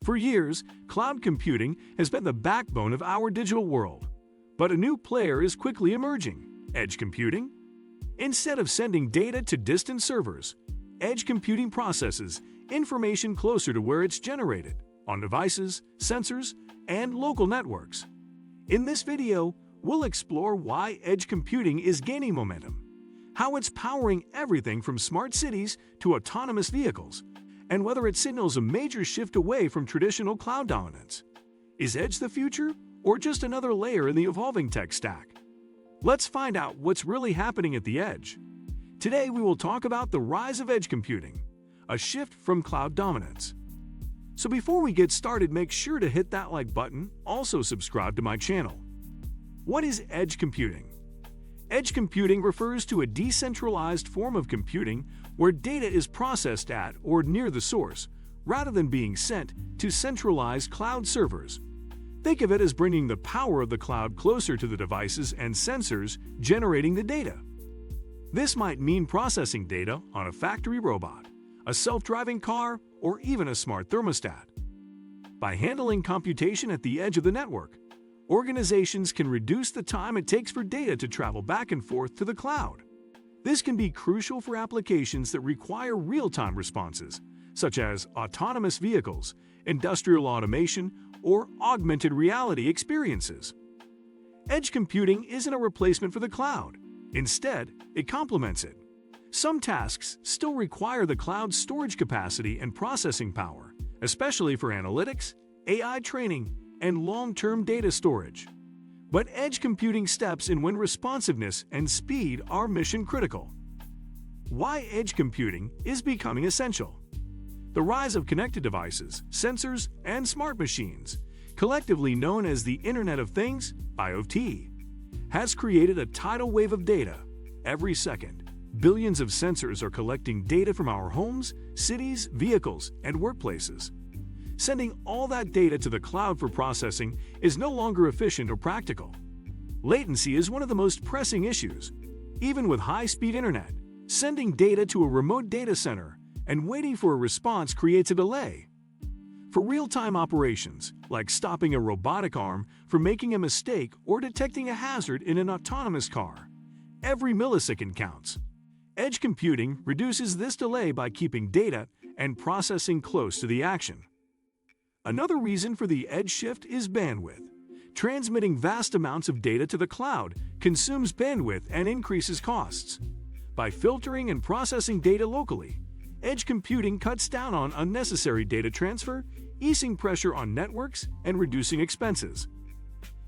For years, cloud computing has been the backbone of our digital world. But a new player is quickly emerging: edge computing. Instead of sending data to distant servers, edge computing processes information closer to where it's generated, on devices, sensors, and local networks. In this video, we'll explore why edge computing is gaining momentum, how it's powering everything from smart cities to autonomous vehicles, and whether it signals a major shift away from traditional cloud dominance. Is edge the future, or just another layer in the evolving tech stack? Let's find out what's really happening at the edge. Today we will talk about the rise of edge computing, a shift from cloud dominance. So before we get started, make sure to hit that like button, also subscribe to my channel. What is edge computing? Edge computing refers to a decentralized form of computing where data is processed at or near the source, rather than being sent to centralized cloud servers. Think of it as bringing the power of the cloud closer to the devices and sensors generating the data. This might mean processing data on a factory robot, a self-driving car, or even a smart thermostat. By handling computation at the edge of the network, organizations can reduce the time it takes for data to travel back and forth to the cloud. This can be crucial for applications that require real-time responses, such as autonomous vehicles, industrial automation, or augmented reality experiences. Edge computing isn't a replacement for the cloud. Instead, it complements it. Some tasks still require the cloud's storage capacity and processing power, especially for analytics, AI training, and long-term data storage. But edge computing steps in when responsiveness and speed are mission-critical. Why edge computing is becoming essential. The rise of connected devices, sensors, and smart machines, collectively known as the Internet of Things, IoT, has created a tidal wave of data. Every second, billions of sensors are collecting data from our homes, cities, vehicles, and workplaces. Sending all that data to the cloud for processing is no longer efficient or practical. Latency is one of the most pressing issues. Even with high-speed internet, sending data to a remote data center and waiting for a response creates a delay. For real-time operations, like stopping a robotic arm from making a mistake or detecting a hazard in an autonomous car, every millisecond counts. Edge computing reduces this delay by keeping data and processing close to the action. Another reason for the edge shift is bandwidth. Transmitting vast amounts of data to the cloud consumes bandwidth and increases costs. By filtering and processing data locally, edge computing cuts down on unnecessary data transfer, easing pressure on networks and reducing expenses.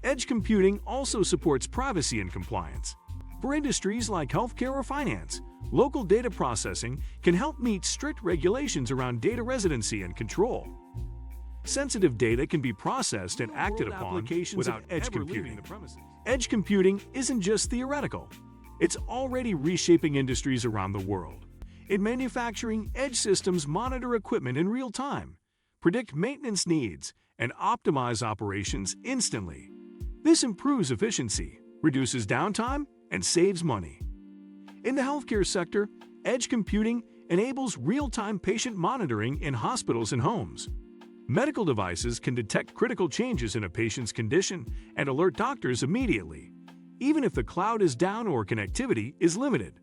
Edge computing also supports privacy and compliance. For industries like healthcare or finance, local data processing can help meet strict regulations around data residency and control. Sensitive data can be processed and acted upon without edge computing. Edge computing isn't just theoretical. It's already reshaping industries around the world. In manufacturing, edge systems monitor equipment in real time, predict maintenance needs, and optimize operations instantly. This improves efficiency, reduces downtime, and saves money. In the healthcare sector, edge computing enables real-time patient monitoring in hospitals and homes. Medical devices can detect critical changes in a patient's condition and alert doctors immediately, even if the cloud is down or connectivity is limited.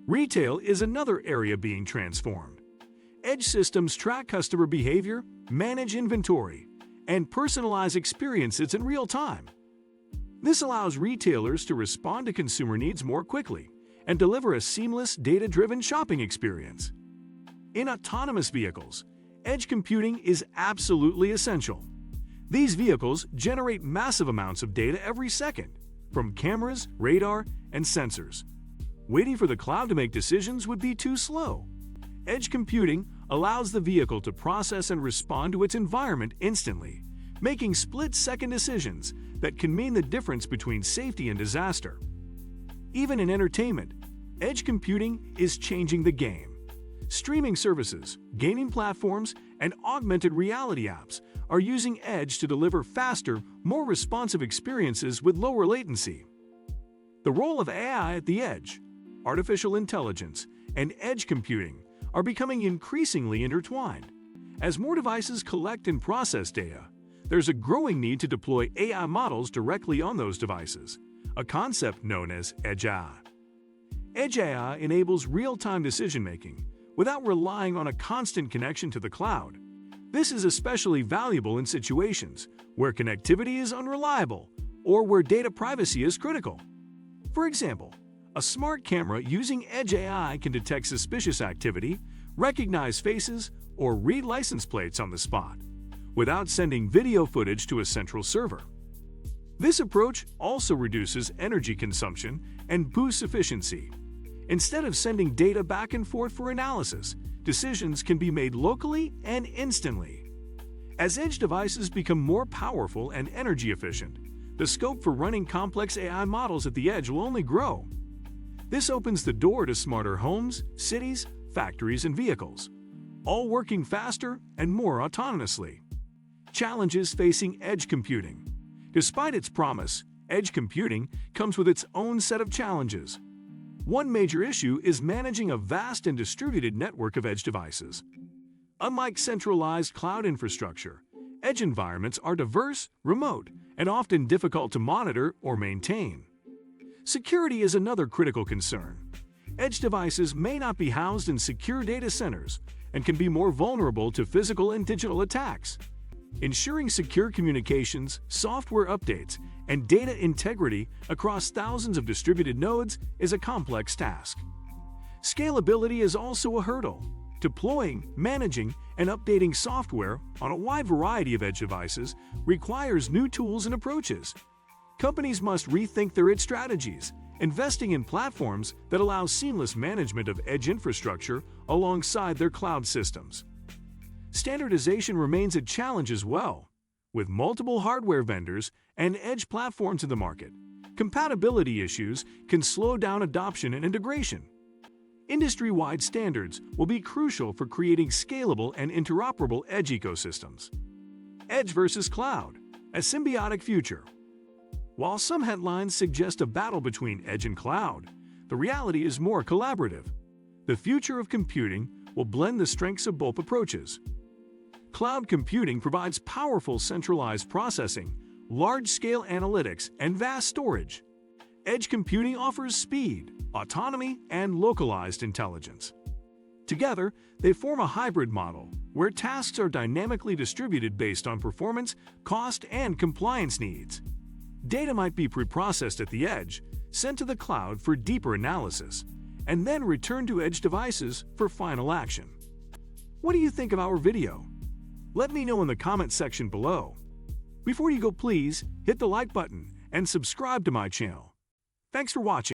Retail is another area being transformed. Edge systems track customer behavior, manage inventory, and personalize experiences in real time. This allows retailers to respond to consumer needs more quickly and deliver a seamless, data-driven shopping experience. In autonomous vehicles, edge computing is absolutely essential. These vehicles generate massive amounts of data every second, from cameras, radar, and sensors. Waiting for the cloud to make decisions would be too slow. Edge computing allows the vehicle to process and respond to its environment instantly, making split-second decisions that can mean the difference between safety and disaster. Even in entertainment, edge computing is changing the game. Streaming services, gaming platforms, and augmented reality apps are using edge to deliver faster, more responsive experiences with lower latency. The role of AI at the edge, artificial intelligence, and edge computing are becoming increasingly intertwined. As more devices collect and process data, there's a growing need to deploy AI models directly on those devices, a concept known as Edge AI. Edge AI enables real-time decision-making without relying on a constant connection to the cloud. This is especially valuable in situations where connectivity is unreliable or where data privacy is critical. For example, a smart camera using Edge AI can detect suspicious activity, recognize faces, or read license plates on the spot, without sending video footage to a central server. This approach also reduces energy consumption and boosts efficiency. Instead of sending data back and forth for analysis, decisions can be made locally and instantly. As edge devices become more powerful and energy efficient, the scope for running complex AI models at the edge will only grow. This opens the door to smarter homes, cities, factories, and vehicles, all working faster and more autonomously. Challenges facing edge computing. Despite its promise, edge computing comes with its own set of challenges. One major issue is managing a vast and distributed network of edge devices. Unlike centralized cloud infrastructure, edge environments are diverse, remote, and often difficult to monitor or maintain. Security is another critical concern. Edge devices may not be housed in secure data centers and can be more vulnerable to physical and digital attacks. Ensuring secure communications, software updates, and data integrity across thousands of distributed nodes is a complex task. Scalability is also a hurdle. Deploying, managing, and updating software on a wide variety of edge devices requires new tools and approaches. Companies must rethink their edge strategies, investing in platforms that allow seamless management of edge infrastructure alongside their cloud systems. Standardization remains a challenge as well. With multiple hardware vendors and edge platforms in the market, compatibility issues can slow down adoption and integration. Industry-wide standards will be crucial for creating scalable and interoperable edge ecosystems. Edge versus cloud, a symbiotic future. While some headlines suggest a battle between edge and cloud, the reality is more collaborative. The future of computing will blend the strengths of both approaches. Cloud computing provides powerful centralized processing, large-scale analytics, and vast storage. Edge computing offers speed, autonomy, and localized intelligence. Together, they form a hybrid model where tasks are dynamically distributed based on performance, cost, and compliance needs. Data might be preprocessed at the edge, sent to the cloud for deeper analysis, and then returned to edge devices for final action. What do you think of our video? Let me know in the comment section below. Before you go, please hit the like button and subscribe to my channel. Thanks for watching.